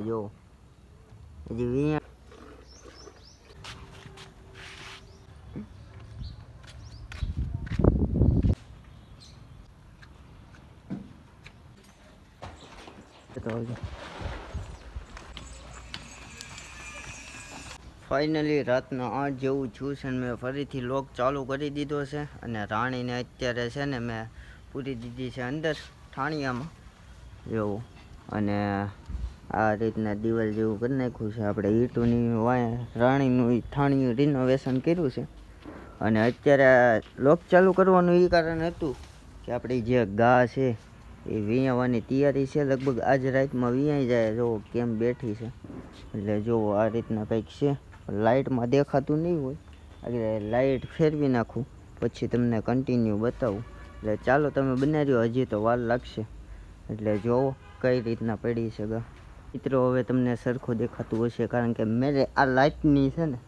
જો હજી વિયા ફાઇનલી રાતના 8 જેવું છું છે ને મેં ફરીથી લોક ચાલુ કરી દીધો છે અને રાણીને અત્યારે છે ને મેં પૂરી દીધી છે અંદર ઠાણિયામાં જેવું અને આ રીતના દિવાલ જેવું કરી નાખ્યું છે. આપણે ઈંટોની રાણીનું ઠાણિયું રિનોવેશન કર્યું છે અને અત્યારે લોક ચાલુ કરવાનું એ કારણ હતું કે આપણી જે ગા છે એ વિયાવાની તૈયારી છે. લગભગ આજ રાતમાં વિયાઈ જાય. જુઓ કેમ બેઠી છે. એટલે જુઓ આ રીતના કંઈક છે. લાઇટમાં દેખાતું નહીં હોય એટલે લાઇટ ફેરવી નાખું પછી તમને કન્ટિન્યુ બતાવું. એટલે ચાલો તમે બનાવી રહ્યો. હજી તો વાર લાગશે. એટલે જોવો કઈ રીતના પડી છે ગા. મિત્રો હવે તમને સરખું દેખાતું હશે કારણ કે મેં આ લાઇટની છે ને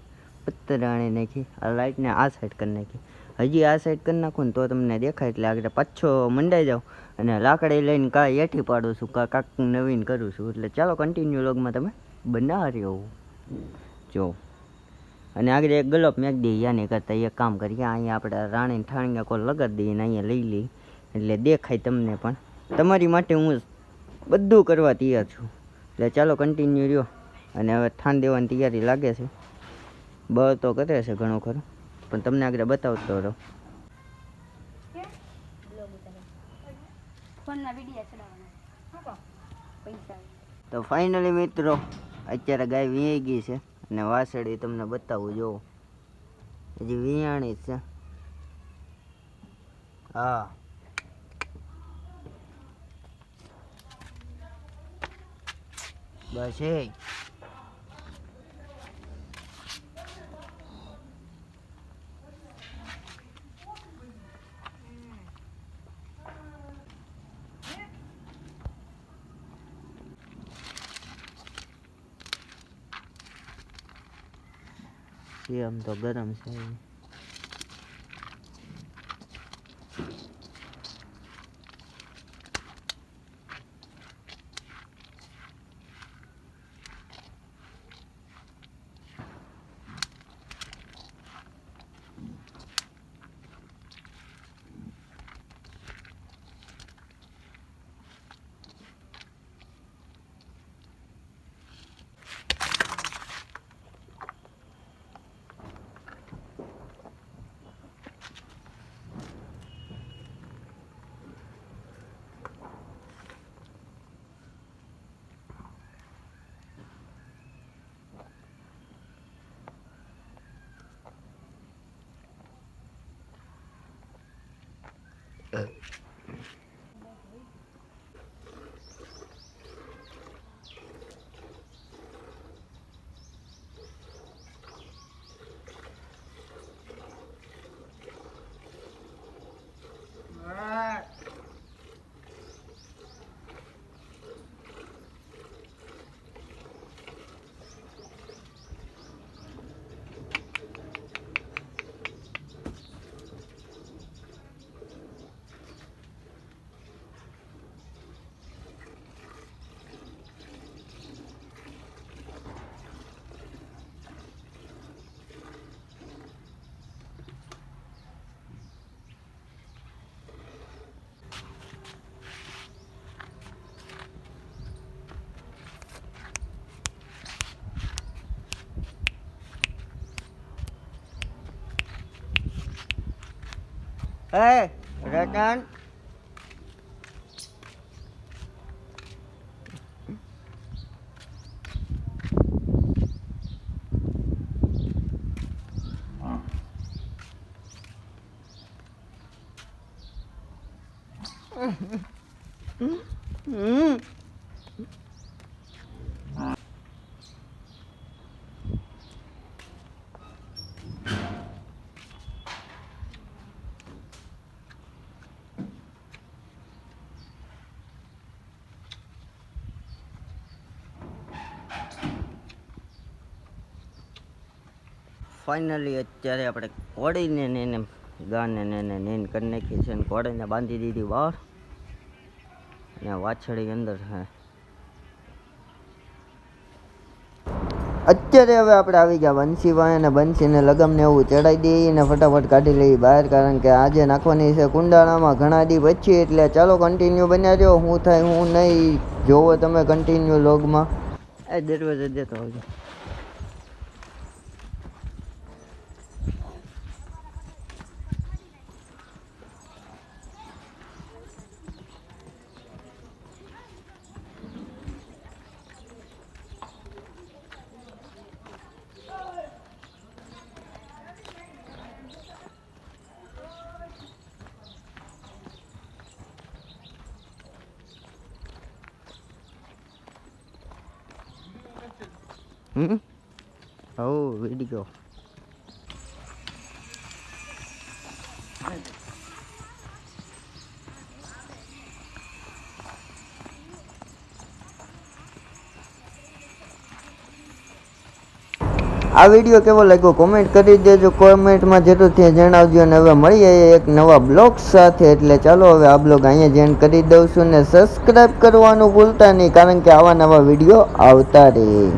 પત્તરાણી નાખી. આ લાઇટને આ સાઈડ કરી નાખી. હજી આ સાઈડ કરી નાખું ને તો તમને દેખાય. એટલે આગળ પાછો મંડાઈ જાઉં અને લાકડી લઈને કાંઈ હેઠી પાડું છું કાંક નવીન કરું છું. એટલે ચાલો કન્ટિન્યુ લોગમાં તમે બનાવી રહ્યો જો. અને આગળ એક ગલોપ મેક દઈએ યાની કરતાં એક કામ કરીએ અહીંયા આપણે રાણીને ઠાણીને કોઈ લગાડી દઈએ ને અહીંયા લઈ લઈએ એટલે દેખાય તમને પણ. તમારી માટે હું બધું કરવા તૈયાર છું. એટલે ચાલો કન્ટિન્યુ રહ્યો. અને હવે ઠાણ દેવાની તૈયારી લાગે છે. બ તો કરે છે ઘણું ખરું પણ તમને આગળ બતાવતો રહો. તો ફાઇનલી મિત્રો અત્યારે ગાય વીંઈ ગઈ છે અને વાસળી તમને બતાવું જોવો હજી વિયાણી જ છે. હા બસ એ આમ તો ગરમ છે. Hey, Ratan. ફાઇનલી અત્યારે આપણે કોડીને એને ગાને એને નેન કરી નાખી છે. કોડીને બાંધી દીધી બહાર અને વાછળી અંદર છે. અત્યારે હવે આપણે આવી ગયા બંસીભાઈ અને બંસીને લગમને એવું ચડાવી દઈએ ને ફટાફટ કાઢી લઈએ બહાર, કારણ કે આજે નાખવાની છે કુંડાળામાં ઘણા દી પછી. એટલે ચાલો કન્ટિન્યુ બન્યા રહ્યો, શું થાય હું નહીં જોવો તમે કન્ટિન્યુ લોગમાં. એ દરવાજો દેતો આવજો. Oh, video. આ વિડીયો કેવો લાગ્યો કોમેન્ટ કરી દેજો, કોમેન્ટમાં જેટલું ત્યાં જણાવજો. અને હવે મળીએ એક નવા બ્લોગ સાથે. એટલે ચાલો હવે આ બ્લોગ અહીંયા જ એન્ડ કરી દઉં છું, ને સબસ્ક્રાઈબ કરવાનું ભૂલતા નહીં, કારણ કે આવા નવા વિડીયો આવતા રહે.